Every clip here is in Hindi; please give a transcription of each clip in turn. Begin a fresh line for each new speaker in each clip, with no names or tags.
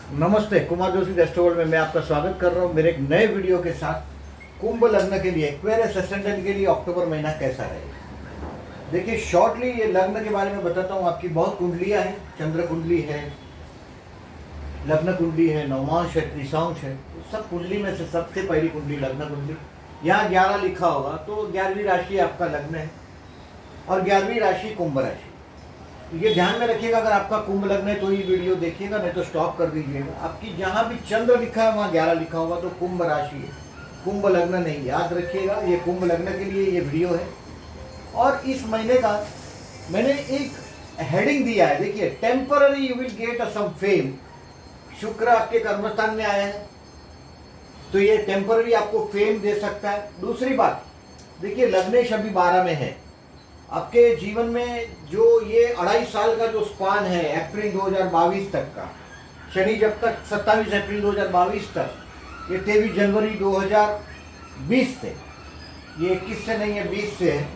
नमस्ते, कुमार जोशी रेस्टोरेंट में मैं आपका स्वागत कर रहा हूँ मेरे एक नए वीडियो के साथ। कुंभ लग्न के लिए, एक्वेरियस असेंडेंट के लिए अक्टूबर महीना कैसा रहेगा। देखिए, शॉर्टली ये लग्न के बारे में बताता हूँ। आपकी बहुत कुंडलियाँ हैं, चंद्र कुंडली है, लग्न कुंडली है, नवमांश है, त्रिशांश है। तो सब कुंडली में से सबसे पहली कुंडली लग्न कुंडली। यहाँ 11 लिखा होगा तो 11वीं राशि आपका लग्न है और 11वीं राशि कुंभ राशि। ये ध्यान में रखिएगा, अगर आपका कुंभ लग्न है तो ये वीडियो देखिएगा, नहीं तो स्टॉप कर दीजिएगा। आपकी जहाँ भी चंद्र लिखा है वहाँ 11 लिखा होगा तो कुंभ राशि है, कुंभ लग्न नहीं। याद रखिएगा, ये कुंभ लग्न के लिए ये वीडियो है। और इस महीने का मैंने एक हेडिंग दिया है, देखिए, temporary you will get some fame. शुक्र आपके कर्मस्थान में आया है तो ये टेम्पररी आपको फेम दे सकता है। दूसरी बात, देखिए, लग्नेश अभी 12 में है। आपके जीवन में जो ये 2.5 साल का जो स्पान है, अप्रैल 2022 तक का, शनि जब तक 27 अप्रैल 2022 तक, ये 23 जनवरी 2020 से, ये 21 से नहीं है, 20 से है,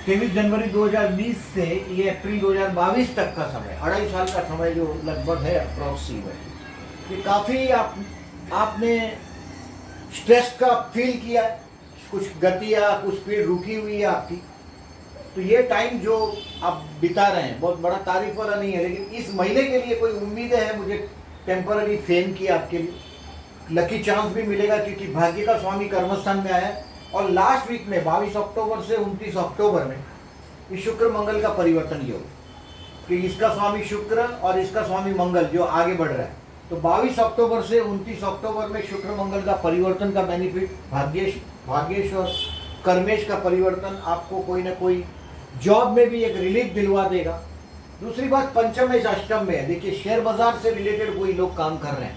23 जनवरी 2020 से ये अप्रैल 2022 तक का समय, 2.5 साल का समय जो लगभग है अप्रॉक्सीमेट, ये काफ़ी आपने स्ट्रेस का फील किया है, कुछ गति या कुछ स्पीड रुकी हुई है आपकी। तो ये टाइम जो आप बिता रहे हैं बहुत बड़ा तारीफ वाला नहीं है, लेकिन इस महीने के लिए कोई उम्मीदें हैं मुझे टेम्पररी फेम की आपके लिए। लकी चांस भी मिलेगा क्योंकि भाग्य का स्वामी कर्मस्थान में आया है। और लास्ट वीक में 22 अक्टूबर से 29 अक्टूबर में इस शुक्र मंगल का परिवर्तन योग, कि इसका स्वामी शुक्र और इसका स्वामी मंगल जो आगे बढ़ रहा है। तो 22 अक्टूबर से 29 अक्टूबर में शुक्र मंगल का परिवर्तन का बेनिफिट, भाग्येश और कर्मेश का परिवर्तन आपको कोई ना कोई जॉब में भी एक रिलीफ दिलवा देगा। दूसरी बात, पंचम में अष्टम में है। देखिए, शेयर बाजार से रिलेटेड कोई लोग काम कर रहे हैं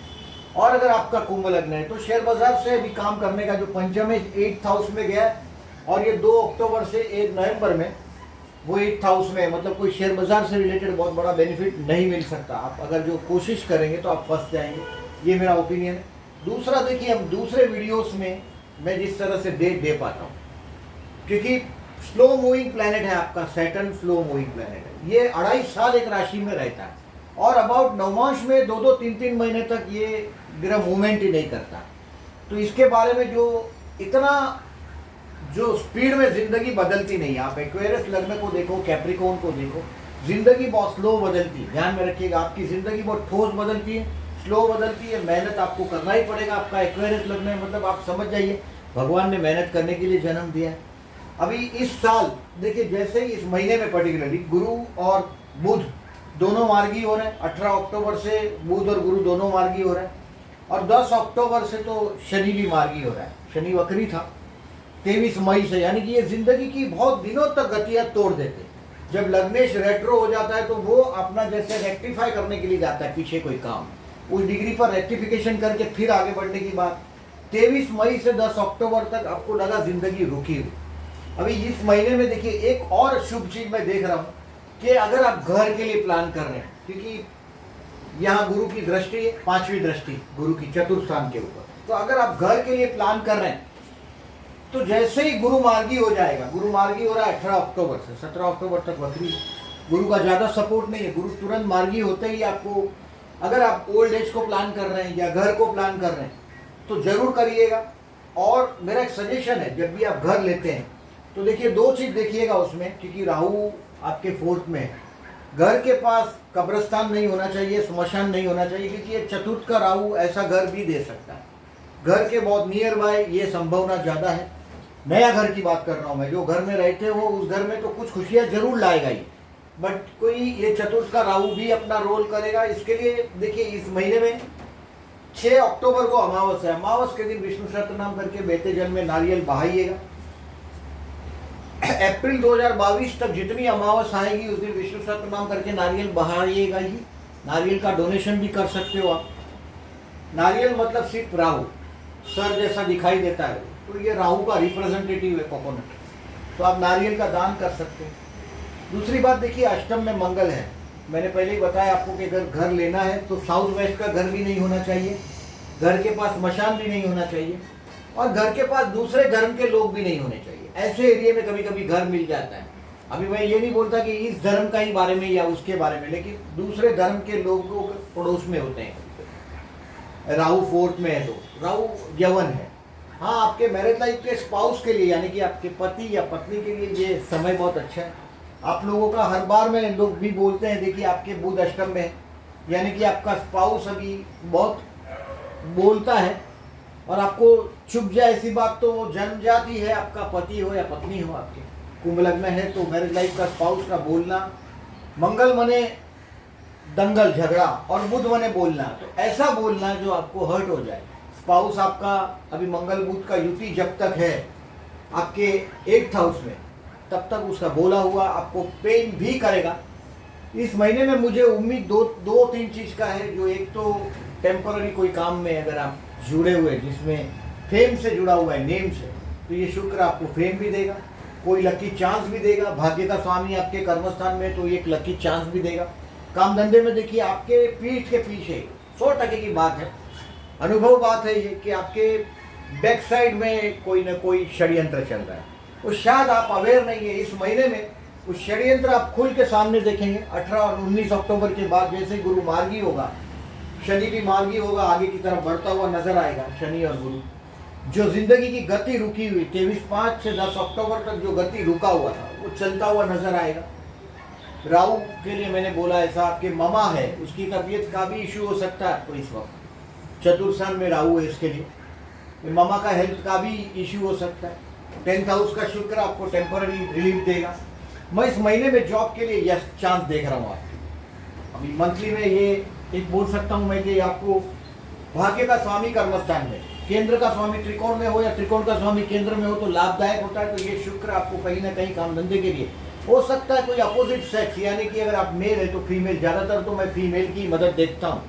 और अगर आपका कुंभ लग्न है तो शेयर बाजार से भी काम करने का जो पंचम में 8th हाउस में गया है और ये 2 अक्टूबर से 1 नवंबर में वो 8th हाउस में, मतलब कोई शेयर बाजार से रिलेटेड बहुत बड़ा बेनिफिट नहीं मिल सकता। आप अगर जो कोशिश करेंगे तो आप फंस जाएंगे, ये मेरा ओपिनियन है। दूसरा, देखिए, हम दूसरे वीडियोस में मैं जिस तरह से डेट दे पाता हूँ, क्योंकि स्लो मूविंग प्लैनेट है आपका सैटर्न, स्लो मूविंग प्लैनेट है। ये 2.5 साल एक राशि में रहता है और अबाउट नवमांश में 2-2, 3-3 महीने तक ये ग्रह मूवमेंट ही नहीं करता। तो इसके बारे में जो इतना जो स्पीड में जिंदगी बदलती नहीं है। आप एक्वेरियस लग्न को देखो, कैप्रिकॉर्न को देखो, जिंदगी बहुत स्लो बदलती है। ध्यान में रखिएगा, आपकी जिंदगी बहुत ठोस बदलती है, स्लो बदलती है। मेहनत आपको करना ही पड़ेगा। आपका एक्वेरियस लग्न है, मतलब आप समझ जाइए भगवान ने मेहनत करने के लिए जन्म दिया है। अभी इस साल देखिए, जैसे इस महीने में पर्टिकुलरली गुरु और बुध दोनों मार्गी हो रहे हैं। 18 अक्टूबर से बुध और गुरु दोनों मार्गी हो रहे हैं और 10 अक्टूबर से तो शनि भी मार्गी हो रहा है। शनि वक्री था 23 मई से, यानी कि ये जिंदगी की बहुत दिनों तक गतियाँ तोड़ देते। जब लग्नेश रेट्रो हो जाता है तो वो अपना जैसे रेक्टिफाई करने के लिए जाता है पीछे कोई काम, उस डिग्री पर रेक्टिफिकेशन करके फिर आगे बढ़ने की बात। 23 मई से 10 अक्टूबर तक आपको लगा जिंदगी रुकी हुई। अभी इस महीने में देखिए, एक और शुभ चीज मैं देख रहा हूँ कि अगर आप घर के लिए प्लान कर रहे हैं, क्योंकि यहाँ गुरु की दृष्टि है, 5वीं दृष्टि गुरु की चतुर्थ स्थान के ऊपर, तो अगर आप घर के लिए प्लान कर रहे हैं तो जैसे ही गुरु मार्गी हो जाएगा, गुरु मार्गी हो रहा है 18 अक्टूबर से 17 अक्टूबर तक वक्री, गुरु का ज़्यादा सपोर्ट नहीं है। गुरु तुरंत मार्गी होते ही आपको, अगर आप ओल्ड एज को प्लान कर रहे हैं या घर को प्लान कर रहे हैं तो जरूर करिएगा। और मेरा एक सजेशन है, जब भी आप घर लेते हैं तो देखिए 2 चीज़ देखिएगा उसमें, क्योंकि राहु आपके 4th में है। घर के पास कब्रिस्तान नहीं होना चाहिए, स्मशान नहीं होना चाहिए, क्योंकि ये चतुर्थ का राहु ऐसा घर भी दे सकता है। घर के बहुत नियर बाय ये संभावना ज़्यादा है। नया घर की बात कर रहा हूँ मैं, जो घर में रहते हो उस घर में तो कुछ खुशियाँ जरूर लाएगा ही, बट कोई ये चतुर्थ का राहु भी अपना रोल करेगा। इसके लिए देखिए, इस महीने में 6 अक्टूबर को अमावस है। अमावस के दिन विष्णु सहस्त्रनाम करके बहते जल में नारियल बहाइएगा। अप्रैल 2022 तक जितनी अमावस आएगी उस दिन विष्णु सहस्त्रनाम करके नारियल बहाइएगा ही। नारियल का डोनेशन भी कर सकते हो आप। नारियल मतलब सिर्फ राहु, सर जैसा दिखाई देता है, तो ये राहु का रिप्रेजेंटेटिव है कोकोनट, तो आप नारियल का दान कर सकते हैं। दूसरी बात, देखिए, अष्टम में मंगल है। मैंने पहले ही बताया आपको कि अगर घर लेना है तो साउथ वेस्ट का घर भी नहीं होना चाहिए, घर के पास मशान भी नहीं होना चाहिए और घर के पास दूसरे धर्म के लोग भी नहीं होने चाहिए। ऐसे एरिया में कभी कभी घर मिल जाता है। अभी मैं ये नहीं बोलता कि इस धर्म का ही बारे में या उसके बारे में, लेकिन दूसरे धर्म के लोगों के पड़ोस में होते हैं। राहु फोर्थ में है, तो राहु यवन है। हाँ, आपके मैरिज लाइफ के स्पाउस के लिए यानी कि आपके पति या पत्नी के लिए ये समय बहुत अच्छा है। आप लोगों का हर बार में लोग भी बोलते हैं, देखिए आपके बुध अष्टम में है, यानी कि आपका स्पाउस अभी बहुत बोलता है और आपको चुप जाए ऐसी बात तो वो जन्म जाती है, आपका पति हो या पत्नी हो आपके। कुंभ लग्न है तो मैरिज लाइफ का स्पाउस का बोलना, मंगल मने दंगल झगड़ा और बुध मने बोलना, तो ऐसा बोलना जो आपको हर्ट हो जाए। स्पाउस आपका अभी मंगल बुध का युति जब तक है आपके 8th हाउस में, तब तक उसका बोला हुआ आपको पेन भी करेगा। इस महीने में मुझे उम्मीद दो तीन चीज़ का है, जो एक तो टेम्पररी कोई काम में अगर आप जुड़े हुए जिसमें फेम से जुड़ा हुआ है, नेम से, तो ये शुक्र आपको फेम भी देगा, कोई लकी चांस भी देगा। भाग्य का स्वामी आपके कर्मस्थान में तो एक लकी चांस भी देगा। काम धंधे में देखिए आपके पीठ के पीछे 100% की बात है, अनुभव बात है ये कि आपके बैक साइड में कोई ना कोई षड्यंत्र चल रहा है, वो शायद आप अवेयर नहीं है। इस महीने में उस षड्यंत्र आप खुल के सामने देखेंगे। 18 और 19 अक्टूबर के बाद जैसे गुरु मार्गी होगा, शनि भी मार्गी होगा, आगे की तरफ बढ़ता हुआ नजर आएगा शनि और गुरु। जो जिंदगी की गति रुकी हुई 23/5 से 10 अक्टूबर तक जो गति रुका हुआ था वो चलता हुआ नजर आएगा। राहु के लिए मैंने बोला ऐसा, आपके मामा है उसकी तबीयत का भी इशू हो सकता है आपको इस वक्त। चतुर्थान में राहु है, इसके लिए मामा का हेल्थ का भी इशू हो सकता है। 10th हाउस का शुक्र आपको टेम्पररी रिलीफ देगा। मैं इस महीने में जॉब के लिए यस चांस देख रहा हूँ आपको। अभी मंथली में ये एक बोल सकता हूँ मैं कि आपको भाग्य का स्वामी कर्मस्थान में, केंद्र का स्वामी त्रिकोण में हो या त्रिकोण का स्वामी केंद्र में हो तो लाभदायक होता है। तो ये शुक्र आपको कहीं ना कहीं काम धंधे के लिए हो सकता है। कोई अपोजिट सेक्स यानी कि अगर आप मेल है तो फीमेल, ज़्यादातर तो मैं फीमेल की मदद देखता हूँ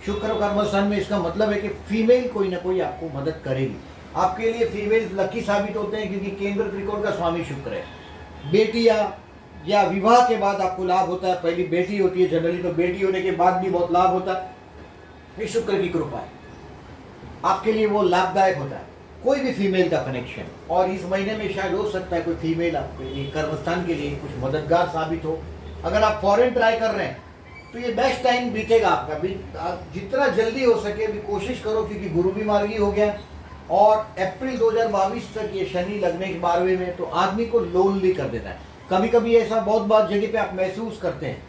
शुक्र कर्मस्थान में। इसका मतलब है कि फीमेल कोई ना कोई आपको मदद करेगी। आपके लिए फीमेल लकी साबित होते हैं क्योंकि केंद्र त्रिकोण का स्वामी शुक्र है। बेटी या विवाह के बाद आपको लाभ होता है। पहली बेटी होती है जनरली, तो बेटी होने के बाद भी बहुत लाभ होता है। ये शुक्र की कृपा है, आपके लिए वो लाभदायक होता है कोई भी फीमेल का कनेक्शन। और इस महीने में शायद हो सकता है कोई फीमेल आपके कर्मस्थान के लिए कुछ मददगार साबित हो। अगर आप फॉरेन ट्राई कर रहे हैं तो ये बेस्ट टाइम बीतेगा आपका। जितना जल्दी हो सके भी कोशिश करो, क्योंकि गुरु भी मार्गी हो गया और अप्रैल 2022 तक ये शनि लगने के 12वें में, तो आदमी को लोनली कर देता है। कभी कभी ऐसा बहुत बार जगह पे आप महसूस करते हैं।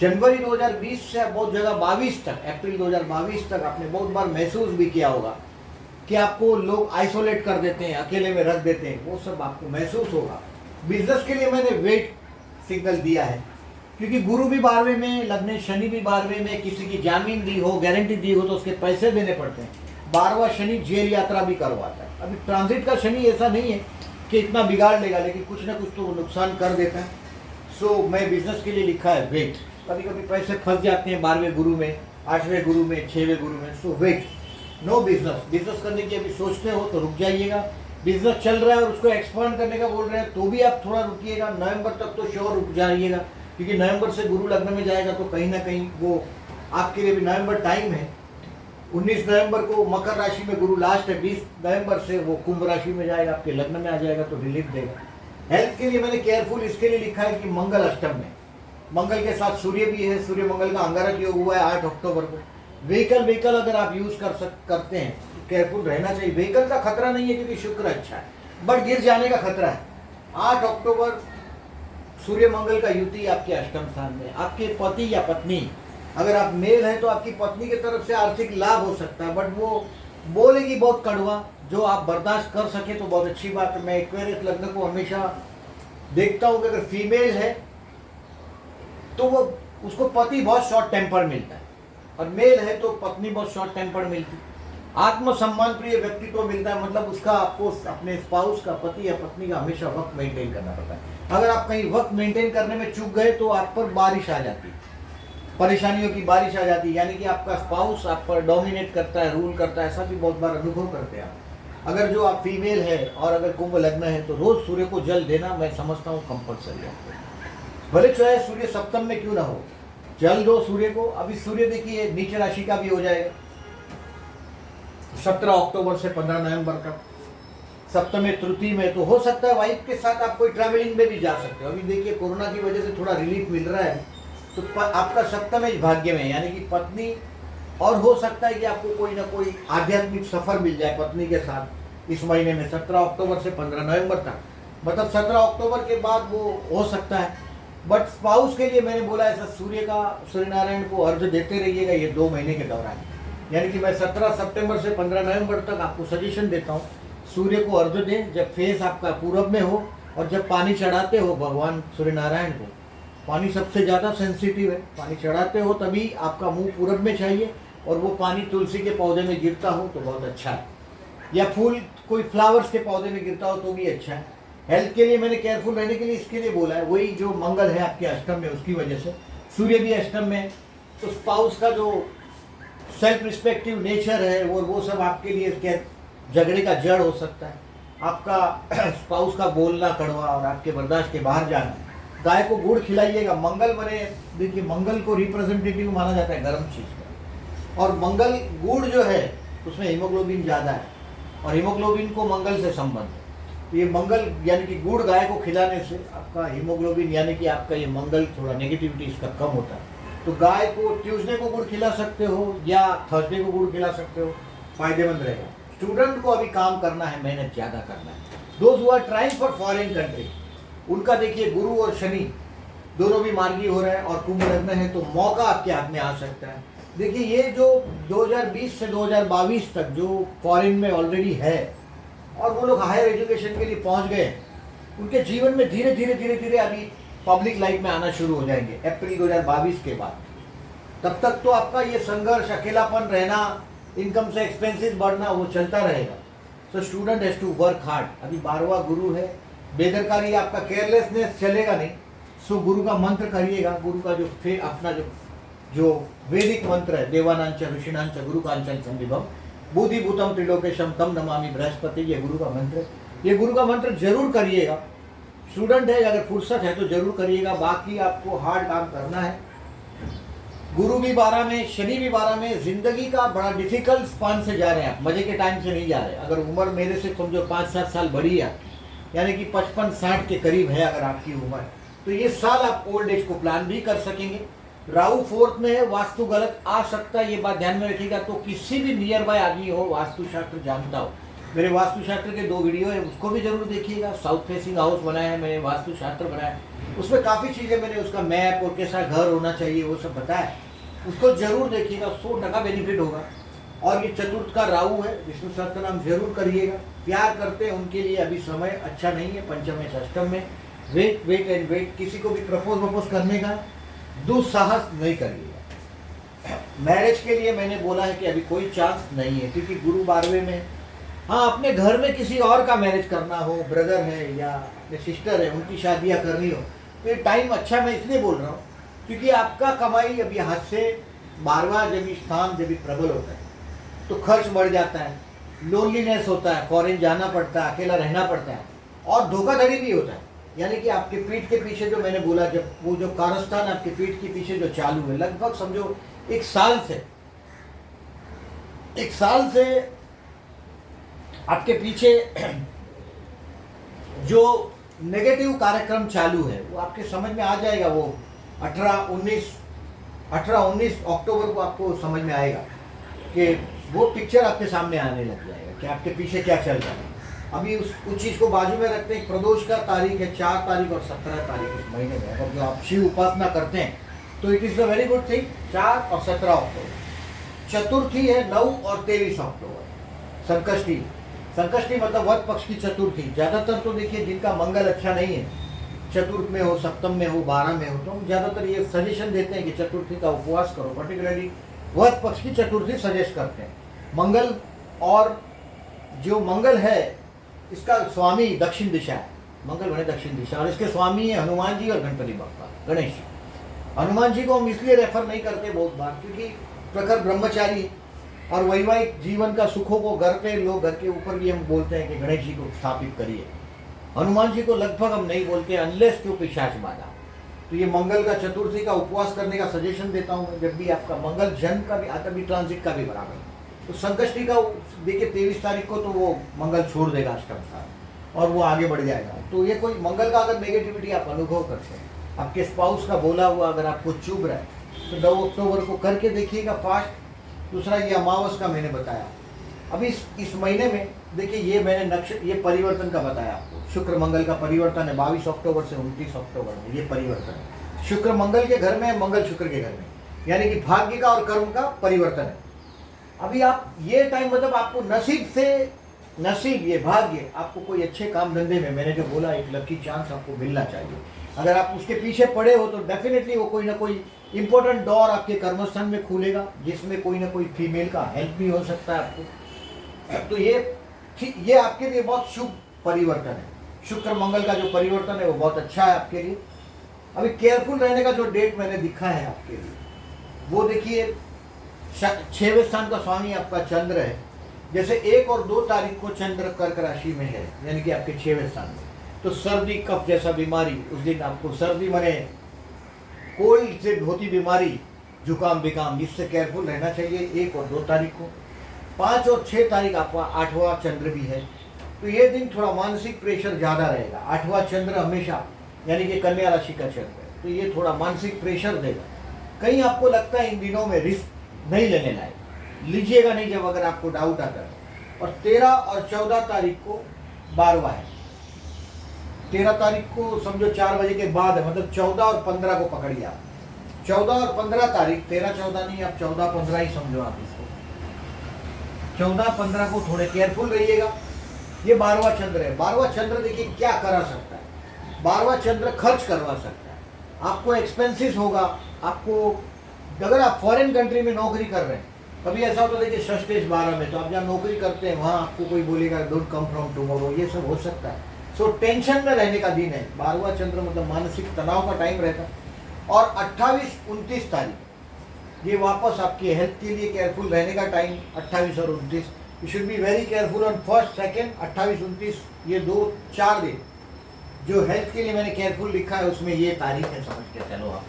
जनवरी 2020 से बहुत जगह 22 तक, अप्रैल 2022 तक आपने बहुत बार महसूस भी किया होगा कि आपको लोग आइसोलेट कर देते हैं, अकेले में रख देते हैं, वो सब आपको महसूस होगा। बिजनेस के लिए मैंने वेट सिग्नल दिया है क्योंकि गुरु भी 12वें में लगने, शनि भी 12वें में, किसी की जामीन दी हो, गारंटी दी हो तो उसके पैसे देने पड़ते हैं। 12वां शनि जेल यात्रा भी करवाता है। अभी ट्रांजिट का शनि ऐसा नहीं है कि इतना बिगाड़ लेगा, लेकिन कुछ ना कुछ तो वो नुकसान कर देता है। सो मैं बिजनेस के लिए लिखा है वेट। कभी कभी पैसे फंस जाते हैं 12वें गुरु में, 8वें गुरु में, 6वें गुरु में। सो वेट, नो बिजनेस। बिजनेस करने की अभी सोचते हो तो रुक जाइएगा। बिजनेस चल रहा है और उसको एक्सपांड करने का बोल रहे हैं तो भी आप थोड़ा रुकिएगा। नवंबर तक तो श्योर रुक जाइएगा, क्योंकि नवंबर से गुरु लग्न में जाएगा तो कहीं ना कहीं वो आपके लिए भी नवंबर टाइम है। 19 नवंबर को मकर राशि में गुरु लास्ट है, 20 नवंबर से वो कुंभ राशि में जाएगा, आपके लग्न में आ जाएगा तो रिलीफ देगा। हेल्थ के लिए मैंने केयरफुल इसके लिए लिखा है कि मंगल अष्टम में, मंगल के साथ सूर्य भी है, सूर्य मंगल का अंगारक योग हुआ है 8 अक्टूबर को। व्हीकल अगर आप यूज करते हैं तो केयरफुल रहना चाहिए। व्हीकल का खतरा नहीं है क्योंकि शुक्र अच्छा है, बट गिर जाने का खतरा है। 8 अक्टूबर सूर्य मंगल का युति आपके अष्टम स्थान में। आपके पति या पत्नी, अगर आप मेल हैं तो आपकी पत्नी की तरफ से आर्थिक लाभ हो सकता है, बट वो बोलेगी बहुत कड़वा, जो आप बर्दाश्त कर सके तो बहुत अच्छी बात है। मैं एक्वेरियस लग्न को हमेशा देखता हूँ कि अगर फीमेल है तो वो उसको पति बहुत शॉर्ट टेम्पर मिलता है, और मेल है तो पत्नी बहुत शॉर्ट टेम्पर मिलती है। आत्मसम्मान प्रिय व्यक्तित्व मिलता है, मतलब उसका आपको अपने स्पाउस का, पति या पत्नी का हमेशा वक्त मेंटेन करना पड़ता है। अगर आप कहीं वक्त मेंटेन करने में चूक गए तो आप पर बारिश आ जाती है, परेशानियों की बारिश आ जाती है, यानी कि आपका स्पाउस आप पर डोमिनेट करता है, रूल करता है। ऐसा भी बहुत बार अनुभव करते हैं आप। अगर जो आप फीमेल है और अगर कुंभ लग्न है तो रोज सूर्य को जल देना मैं समझता हूँ कंपल्सरी आपको, भले चाहे सूर्य सप्तम में क्यों ना हो, जल दो सूर्य को। अभी सूर्य देखिए नीच राशि का भी हो जाएगा 17 अक्टूबर से 15 नवंबर तक, सप्तम तृतीय में। तो हो सकता है वाइफ के साथ आप कोई ट्रैवलिंग में भी जा सकते हो। अभी देखिए कोरोना की वजह से थोड़ा रिलीफ मिल रहा है, तो आपका सप्तम भाग्य में, यानी कि पत्नी और हो सकता है कि आपको कोई ना कोई आध्यात्मिक सफर मिल जाए पत्नी के साथ इस महीने में 17 अक्टूबर से 15 नवंबर तक, मतलब 17 अक्टूबर के बाद वो हो सकता है। बट स्पाउस के लिए मैंने बोला ऐसा सूर्य नारायण को अर्घ देते रहिएगा ये 2 महीने के दौरान। यानी कि मैं 17 सितंबर से 15 नवंबर तक आपको सजेशन देता हूँ, सूर्य को अर्घ दें जब फेस आपका पूरब में हो, और जब पानी चढ़ाते हो भगवान सूर्य नारायण को, पानी सबसे ज़्यादा सेंसिटिव है, पानी चढ़ाते हो तभी आपका मुंह पूरब में चाहिए, और वो पानी तुलसी के पौधे में गिरता हो तो बहुत अच्छा है, या फूल कोई फ्लावर्स के पौधे में गिरता हो तो भी अच्छा है। हेल्थ के लिए मैंने केयरफुल रहने के लिए इसके लिए बोला है, वही जो मंगल है आपके अष्टम में उसकी वजह से, सूर्य भी अष्टम में, तो स्पाउस का जो सेल्फ रिस्पेक्टिव नेचर है वो सब आपके लिए झगड़े का जड़ हो सकता है। आपका स्पाउस का बोलना कड़वा और आपके बर्दाश्त के बाहर जाना। गाय को गुड़ खिलाइएगा, मंगल बने, देखिए मंगल को रिप्रेजेंटेटिव माना जाता है गर्म चीज़ का, और मंगल गुड़ जो है उसमें हीमोग्लोबिन ज़्यादा है, और हीमोग्लोबिन को मंगल से संबंध है। तो ये मंगल यानी कि गुड़ गाय को खिलाने से आपका हीमोग्लोबिन यानी कि आपका ये मंगल थोड़ा नेगेटिविटी इसका कम होता है। तो गाय को ट्यूसडे को गुड़ खिला सकते हो या थर्सडे को गुड़ खिला सकते हो, फायदेमंद रहेगा। स्टूडेंट को अभी काम करना है, मेहनत ज़्यादा करना है। Those who are trying for foreign country, उनका देखिए गुरु और शनि दोनों भी मार्गी हो रहे हैं, और कुंभ लग्न है तो मौका आपके हाथ में आ सकता है। देखिए ये जो 2020 से 2022 तक जो फॉरेन में ऑलरेडी है और वो लोग हायर एजुकेशन के लिए पहुंच गए, उनके जीवन में धीरे धीरे अभी पब्लिक लाइफ में आना शुरू हो जाएंगे अप्रैल 2022 के बाद। तब तक तो आपका ये संघर्ष, अकेलापन रहना, इनकम से एक्सपेंसेस बढ़ना वो चलता रहेगा। So student has to work hard. अभी 12वां गुरु है, बेदरकारी आपका केयरलेसनेस चलेगा नहीं। सो गुरु का मंत्र करिएगा, गुरु का अपना जो वैदिक मंत्र है, देवानांच ऋषिणांच गुरु कांचन संविभव बुद्धि भूतम त्रिलोकेशम तम नमामि बृहस्पति, ये गुरु का मंत्र है। ये गुरु का मंत्र जरूर करिएगा। स्टूडेंट है, अगर फुर्सत है तो जरूर करिएगा। बाकी आपको हार्ड काम करना है। गुरु भी 12 में, शनि भी 12 में, जिंदगी का बड़ा डिफिकल्ट स्पान से जा रहे हैं आप, मजे के टाइम से नहीं जा रहे। अगर उम्र मेरे से समझो 5-7 साल बड़ी है, यानी कि 55-60 के करीब है अगर आपकी उम्र, तो ये साल आप ओल्ड एज को प्लान भी कर सकेंगे। राहु 4th में है, वास्तु गलत आ सकता है, ये बात ध्यान में रखिएगा। तो किसी भी नियर बाय आदमी हो, वास्तुशास्त्र जानता हो, मेरे वास्तुशास्त्र के 2 वीडियो है, उसको भी जरूर देखिएगा। साउथ फेसिंग हाउस बनाया है मैंने, वास्तुशास्त्र बनाया, उसमें काफ़ी चीज़ें मैंने उसका मैप और कैसा घर होना चाहिए वो सब बताया, उसको जरूर देखिएगा, 100% बेनिफिट होगा। और ये चतुर्थ का राहु है, विष्णु सहस्त्रनाम जरूर करिएगा। प्यार करते हैं उनके लिए अभी समय अच्छा नहीं है, पंचम में अष्टम में, वेट। किसी को भी प्रपोज करने का दुस्साहस नहीं करिएगा। मैरिज के लिए मैंने बोला है कि अभी कोई चांस नहीं है, क्योंकि गुरु 12वें में। हाँ, अपने घर में किसी और का मैरिज करना हो, ब्रदर है या सिस्टर है, उनकी शादियाँ करनी हो, तो ये टाइम अच्छा मैं इसलिए बोल रहा हूँ क्योंकि आपका कमाई अभी हाथ से 12वां जब स्थान जब प्रबल होता है तो खर्च बढ़ जाता है, लोनलीनेस होता है, फॉरेन जाना पड़ता है, अकेला रहना पड़ता है, और धोखाधड़ी भी होता है। यानी कि आपके पीठ के पीछे जो मैंने बोला, जब वो जो कारस्थान आपके पीठ के पीछे जो चालू है, लगभग समझो 1 साल से आपके पीछे जो नेगेटिव कार्यक्रम चालू है वो आपके समझ में आ जाएगा। वो 18-19 अक्टूबर को आपको समझ में आएगा कि वो पिक्चर आपके सामने आने लग जाएगा कि आपके पीछे क्या चल रहा है। अभी उस चीज़ को बाजू में रखते हैं। प्रदोष का तारीख है 4 तारीख और 17 तारीख इस महीने में। अगर जो आप शिव उपासना करते हैं तो it is a very good thing. 4 और 17 अक्टूबर। चतुर्थी है 9 और 23 अक्टूबर। संकष्टी मतलब वध पक्ष की चतुर्थी। ज़्यादातर तो देखिए जिनका मंगल अच्छा नहीं है, चतुर्थ में हो, सप्तम में हो, 12 में हो, तो हम ज़्यादातर ये सजेशन देते हैं कि चतुर्थी का उपवास करो। पर्टिकुलरली वध पक्ष की चतुर्थी सजेस्ट करते हैं। मंगल, और जो मंगल है इसका स्वामी दक्षिण दिशा है, मंगल बने दक्षिण दिशा, और इसके स्वामी है हनुमान जी और गणपति बप्पा, गणेश जी। हनुमान जी को हम इसलिए रेफर नहीं करते बहुत बार क्योंकि प्रखर ब्रह्मचारी और वैवाहिक जीवन का सुखों को घर पे लोग, घर के ऊपर भी हम बोलते हैं कि गणेश जी को स्थापित करिए। हनुमान जी को लगभग हम नहीं बोलते अनलेस क्यों पिशाच बाधा। तो ये मंगल का चतुर्थी का उपवास करने का सजेशन देता हूँ जब भी आपका मंगल जन्म का भी आता भी, ट्रांजिट का भी बराबर। तो संकष्टी का देखिए 23 तारीख को तो वो मंगल छोड़ देगा अष्टम स्थान और वो आगे बढ़ जाएगा। तो ये कोई मंगल का अगर नेगेटिविटी आप अनुभव करते हैं, आपके स्पाउस का बोला हुआ अगर आपको चुभ रहा है, तो 9 अक्टूबर को करके देखिएगा फास्ट। दूसरा ये अमावस का मैंने बताया। अभी इस महीने में देखिए ये मैंने नक्षत्र, ये परिवर्तन का बताया आपको। शुक्र मंगल का परिवर्तन है 22 अक्टूबर से 29 अक्टूबर में, ये परिवर्तन है। शुक्र मंगल के घर में, मंगल शुक्र के घर में, यानी कि भाग्य का और कर्म का परिवर्तन है। अभी आप ये टाइम मतलब आपको नसीब से, नसीब ये भाग्य आपको कोई अच्छे काम धंधे में, मैंने जो बोला एक लकी चांस आपको मिलना चाहिए। अगर आप उसके पीछे पड़े हो तो डेफिनेटली वो कोई ना कोई इंपॉर्टेंट डोर आपके कर्मस्थान में खुलेगा, जिसमें कोई ना कोई फीमेल का हेल्प भी हो सकता है आपको। तो ये आपके लिए बहुत शुभ परिवर्तन है। शुक्र मंगल का जो परिवर्तन है वो बहुत अच्छा है आपके लिए। अभी केयरफुल रहने का जो डेट मैंने दिखा है आपके लिए, वो देखिए 6वें स्थान का स्वामी आपका चंद्र है। जैसे 1 और 2 तारीख को चंद्र कर्क राशि में है, यानी कि आपके 6वें स्थान में, तो सर्दी कफ जैसा बीमारी, उस दिन आपको सर्दी माने कोल्ड से होती बीमारी, जुकाम बिकाम, इससे केयरफुल रहना चाहिए 1 और 2 तारीख को। 5 और 6 तारीख आपका 8वां चंद्र भी है, तो ये दिन थोड़ा मानसिक प्रेशर ज़्यादा रहेगा। 8वां चंद्र हमेशा यानी कि कन्या राशि का चंद्र है, तो ये थोड़ा मानसिक प्रेशर देगा। कहीं आपको लगता है इन दिनों में रिस्क नहीं लेने लायक, लीजिएगा नहीं जब अगर आपको डाउट आता है। और 13 और 14 तारीख को 12वां है। 13 तारीख को समझो 4 बजे के बाद है, मतलब 14 और 15 को पकड़िए आप। 14 और 15 तारीख, 13-14 नहीं, आप 14-15 ही समझो आप इसको। 14-15 को थोड़े केयरफुल रहिएगा। ये 12वां चंद्र है। 12वां चंद्र देखिए क्या करा सकता है। 12वां चंद्र खर्च करवा सकता है, आपको एक्सपेंसेस होगा। आपको अगर आप फॉरेन कंट्री में नौकरी कर रहे हैं, कभी ऐसा होता है देखिए षष्ठेश 12 में, तो आप जहाँ नौकरी करते हैं वहाँ आपको कोई बोलेगा डोंट कम फ्रॉम टुमारो, ये सब हो सकता है। सो टेंशन में रहने का दिन है। 12वां चंद्र मतलब मानसिक तनाव का टाइम रहता है। और 28-29 तारीख ये वापस आपकी हेल्थ के लिए केयरफुल रहने का टाइम। 28 और 29 you should be very careful on 1st, 2nd, 28-29 ये 2-4 दिन जो हेल्थ के लिए मैंने केयरफुल लिखा है, उसमें ये तारीख है, समझ के चलो आप।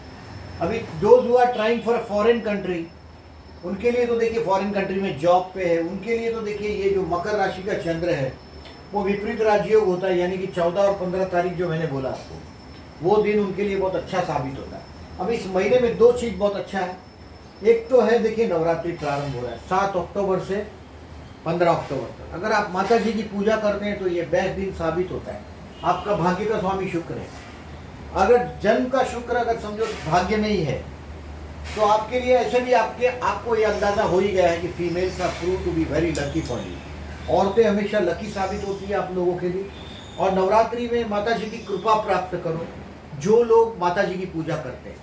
अभी those who are trying for foreign country, उनके लिए तो देखिए फॉरेन कंट्री में जॉब पे है, उनके लिए तो देखिए ये जो मकर राशि का चंद्र है वो विपरीत राजयोग होता है, यानी कि 14 और 15 तारीख जो मैंने बोला आपको, वो दिन उनके लिए बहुत अच्छा साबित होता है। अब इस महीने में 2 चीज़ बहुत अच्छा है। एक तो है देखिए नवरात्रि प्रारंभ हो रहा है 7 अक्टूबर से 15 अक्टूबर तक। अगर आप माता जी की पूजा करते हैं तो ये बेस्ट दिन साबित होता है। आपका भाग्य का स्वामी शुक्र है। अगर जन्म का शुक्र अगर समझो भाग्य में ही है, तो आपके लिए ऐसे भी आपको ये अंदाजा हो ही गया है कि females are prove to be very lucky for you. औरतें हमेशा लकी साबित होती है आप लोगों के लिए। और नवरात्रि में माता जी की कृपा प्राप्त करो। जो लोग माता जी की पूजा करते हैं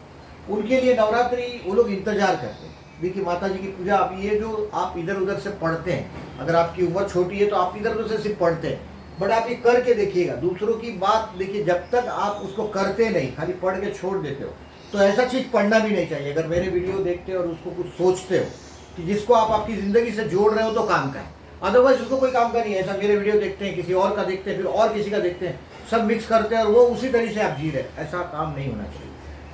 उनके लिए नवरात्रि वो लोग इंतजार करते हैं। देखिए माता जी की पूजा, अब ये जो आप इधर उधर से पढ़ते हैं, अगर आपकी उम्र छोटी है तो आप इधर उधर से सिर्फ पढ़ते हैं, बट आप ये करके देखिएगा। दूसरों की बात देखिए, जब तक आप उसको करते नहीं, खाली पढ़ के छोड़ देते हो, तो ऐसा चीज़ पढ़ना भी नहीं चाहिए। अगर मेरे वीडियो देखते हो और उसको कुछ सोचते हो कि जिसको आप आपकी ज़िंदगी से जोड़ रहे हो तो काम का है, अदरवाइज उसको कोई काम का नहीं है। ऐसा मेरे वीडियो देखते हैं, किसी और का देखते हैं, फिर और किसी का देखते हैं, सब मिक्स करते हैं और वो उसी तरीके से आप जी रहे हैं। ऐसा काम नहीं होना चाहिए।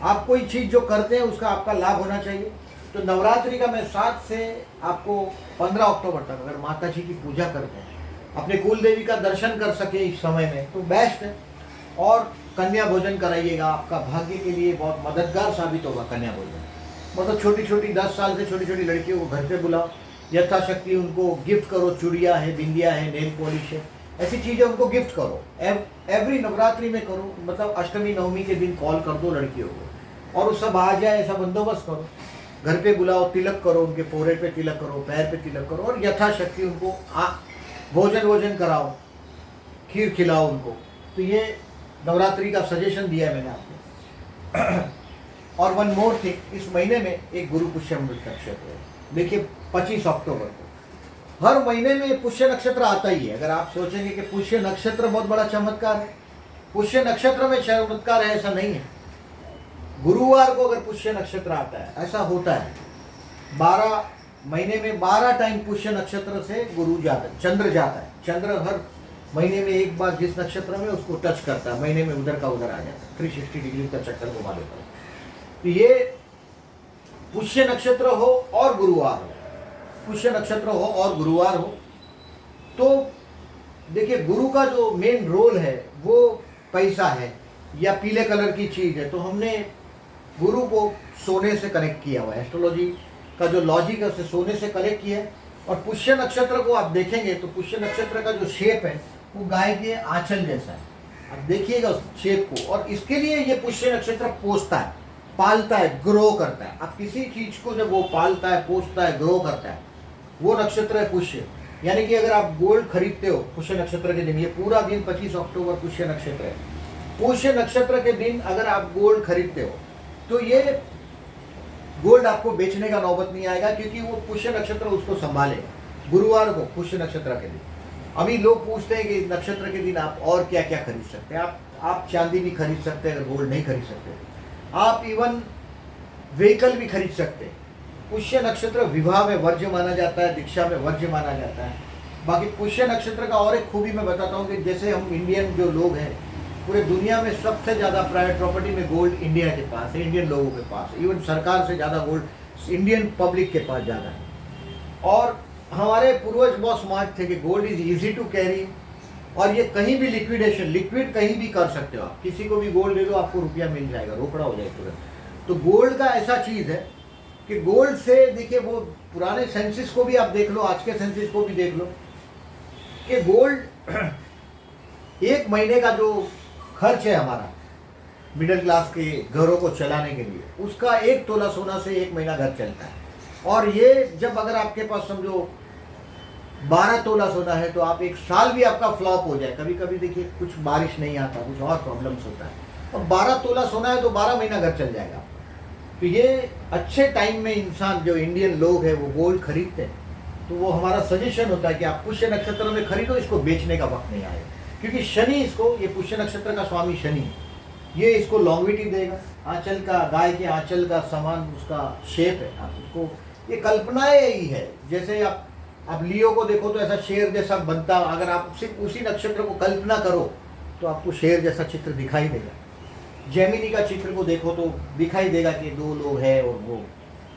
आप कोई चीज़ जो करते हैं उसका आपका लाभ होना चाहिए। तो नवरात्रि का मैं 7 से आपको 15 अक्टूबर तक अगर माता जी की पूजा करते हैं, अपने कुल देवी का दर्शन कर सके इस समय में, तो बेस्ट है। और कन्या भोजन कराइएगा, आपका भाग्य के लिए बहुत मददगार साबित होगा कन्या भोजन। मतलब छोटी छोटी 10 साल से छोटी छोटी लड़कियों को घर पे बुलाओ, यथाशक्ति उनको गिफ्ट करो। चूड़ियाँ हैं, बिंदिया है, नेल पॉलिश है, ऐसी चीज़ें उनको गिफ्ट करो। एवरी नवरात्रि में करो, मतलब अष्टमी नवमी के दिन कॉल कर दो लड़कियों को और वो सब आ जाए, ऐसा बंदोबस्त करो। घर पे बुलाओ, तिलक करो, उनके फोrehead पे तिलक करो, पैर पे तिलक करो और यथाशक्ति उनको भोजन कराओ, खीर खिलाओ उनको। तो ये नवरात्रि का सजेशन दिया है मैंने आपको। और वन मोर थिंग, इस महीने में एक गुरु पुष्यमृत नक्षत्र है। देखिए 25 अक्टूबर को हर महीने में पुष्य नक्षत्र आता ही है। अगर आप सोचेंगे कि पुष्य नक्षत्र बहुत बड़ा चमत्कार है, पुष्य नक्षत्र में चमत्कार है, ऐसा नहीं है। गुरुवार को अगर पुष्य नक्षत्र आता है, ऐसा होता है 12 महीने में 12 टाइम पुष्य नक्षत्र से गुरु जाता है, चंद्र जाता है। चंद्र हर महीने में एक बार जिस नक्षत्र में उसको टच करता है, महीने में उधर का उधर आ जाता है, 360 डिग्री का चक्कर घुमा देता है। तो ये पुष्य नक्षत्र हो और गुरुवार हो, पुष्य नक्षत्र हो और गुरुवार हो, तो देखिए गुरु का जो मेन रोल है वो पैसा है या पीले कलर की चीज़ है। तो हमने गुरु को सोने से कनेक्ट किया हुआ है। एस्ट्रोलॉजी का जो लॉजिक है उसे सोने से कलेक्ट किया है। और पुष्य नक्षत्र को आप देखेंगे तो पुष्य नक्षत्र का जो शेप है वो गाय के आंचल जैसा है, आप देखिएगा उस शेप को। और इसके लिए ये पुष्य नक्षत्र पोसता है, पालता है, ग्रो करता है। अब किसी चीज को जब वो पालता है, पोसता है, ग्रो करता है, वो नक्षत्र है पुष्य। यानी कि अगर आप गोल्ड खरीदते हो पुष्य नक्षत्र के दिन, ये पूरा दिन 25 अक्टूबर पुष्य नक्षत्र है, पुष्य नक्षत्र के दिन अगर आप गोल्ड खरीदते हो तो ये गोल्ड आपको बेचने का नौबत नहीं आएगा, क्योंकि वो पुष्य नक्षत्र उसको संभालेगा। गुरुवार को पुष्य नक्षत्र के दिन अभी लोग पूछते हैं कि नक्षत्र के दिन आप और क्या क्या खरीद सकते हैं। आप चांदी भी खरीद सकते हैं, अगर गोल्ड नहीं खरीद सकते। आप इवन व्हीकल भी खरीद सकते हैं। पुष्य नक्षत्र विवाह में वर्ज्य माना जाता है, दीक्षा में वर्ज्य माना जाता है। बाकी पुष्य नक्षत्र का और एक खूबी मैं बताता हूँ कि जैसे हम इंडियन जो लोग हैं, पूरे दुनिया में सबसे ज़्यादा प्राइवेट प्रॉपर्टी में गोल्ड इंडिया के पास है, इंडियन लोगों के पास है। इवन सरकार से ज़्यादा गोल्ड इंडियन पब्लिक के पास ज़्यादा है। और हमारे पूर्वज बहुत स्मार्ट थे कि gold is easy to carry, और ये कहीं भी लिक्विड कहीं भी कर सकते हो आप। किसी को भी गोल्ड दे दो, आपको रुपया मिल जाएगा, रोकड़ा हो जाएगा तुरंत। तो गोल्ड का ऐसा चीज़ है कि गोल्ड से देखिए, वो पुराने सेंसिस को भी आप देख लो, आज के सेंसिस को भी देख लो, कि गोल्ड एक महीने का जो खर्च है हमारा मिडिल क्लास के घरों को चलाने के लिए, उसका 1 तोला सोना से 1 महीना घर चलता है। और ये जब अगर आपके पास समझो 12 तोला सोना है तो आप 1 साल भी आपका फ्लॉप हो जाए, कभी कभी देखिए कुछ बारिश नहीं आता, कुछ और प्रॉब्लम्स होता है, और 12 तोला सोना है तो 12 महीना घर चल जाएगा। तो ये अच्छे टाइम में इंसान जो इंडियन लोग हैं वो गोल्ड खरीदते हैं। तो वो हमारा सजेशन होता है कि आप पुष्य नक्षत्र में खरीदो, इसको बेचने का वक्त नहीं आएगा, क्योंकि शनि इसको, ये पुष्य नक्षत्र का स्वामी शनि, ये इसको लॉन्गविटी देगा। आंचल का, गाय के आंचल का समान उसका शेप है। आप उसको, ये कल्पनाएं ही है। जैसे आप लियो को देखो तो ऐसा शेर जैसा बनता, अगर आप सिर्फ उसी नक्षत्र को कल्पना करो तो आपको शेर जैसा चित्र दिखाई देगा। जेमिनी का चित्र को देखो तो दिखाई देगा कि 2 लोग हैं और वो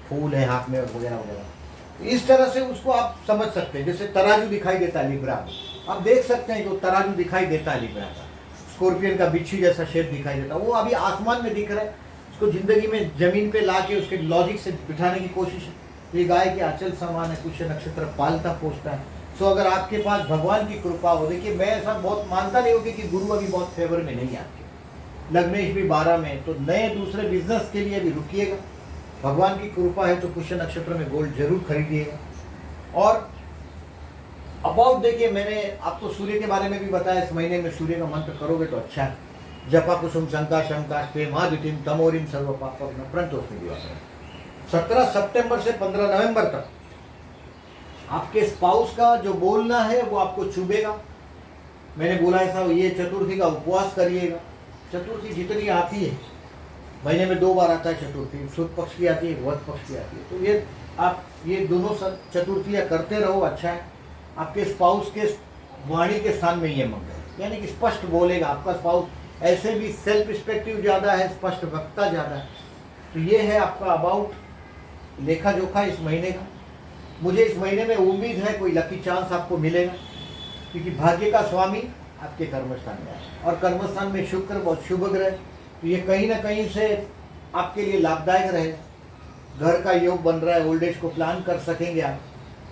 फूल है हाथ में और वगैरह वगैरह। इस तरह से उसको आप समझ सकते हैं। जैसे तराजू दिखाई देता है लिब्रा, आप देख सकते हैं कि तराजू दिखाई देता है लिब्रा का। स्कॉर्पियन का बिच्छू जैसा शेप दिखाई देता है, वो अभी आसमान में दिख रहा है, उसको जिंदगी में जमीन पे ला के उसके लॉजिक से बिठाने की कोशिश है। ये गाय के आंचल समान है, पुष्य नक्षत्र पालता पोसता है। सो अगर आपके पास भगवान की कृपा हो, देखिए मैं ऐसा बहुत मानता नहीं होगी कि गुरु अभी बहुत फेवर में नहीं आते, लग्नेश भी 12 में, तो नए दूसरे बिजनेस के लिए भी रुकिएगा। भगवान की कृपा है तो पुष्य नक्षत्र में गोल्ड जरूर खरीदिएगा। और अबाउट देखिए, मैंने आपको सूर्य के बारे में भी बताया, इस महीने में सूर्य का मंत्र करोगे तो अच्छा है। जपा कुसुम शंका शंका स्पेमादितिम तमोरिम सर्व पापम प्रंतोस्मि दिवाकर। 17 सितंबर से 15 नवंबर तक आपके स्पाउस का जो बोलना है वो आपको चुभेगा। मैंने बोला ऐसा, ये चतुर्थी का उपवास करिएगा। चतुर्थी जितनी आती है, महीने में 2 बार आता है चतुर्थी, शुद्ध पक्ष की आती है, वध पक्ष की आती है। तो ये आप ये दोनों चतुर्थियाँ करते रहो, अच्छा है। आपके स्पाउस के वाणी के स्थान में ये मंगल, यानी कि स्पष्ट बोलेगा। आपका स्पाउस ऐसे भी सेल्फ रिस्पेक्टिव ज़्यादा है, स्पष्ट वक्ता ज़्यादा है। तो ये है आपका अबाउट लेखा जोखा इस महीने का। मुझे इस महीने में उम्मीद है कोई लकी चांस आपको मिलेगा, क्योंकि भाग्य का स्वामी आपके कर्मस्थान में है, और कर्मस्थान में शुक्र बहुत शुभ ग्रह, तो ये कहीं ना कहीं से आपके लिए लाभदायक रहेगा। घर का योग बन रहा है, ओल्ड एज को प्लान कर सकेंगे आप।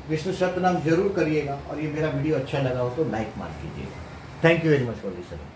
विष्णु सतनाम जरूर करिएगा, और ये मेरा वीडियो अच्छा लगा हो तो लाइक मार कीजिएगा। Thank you very much for listening.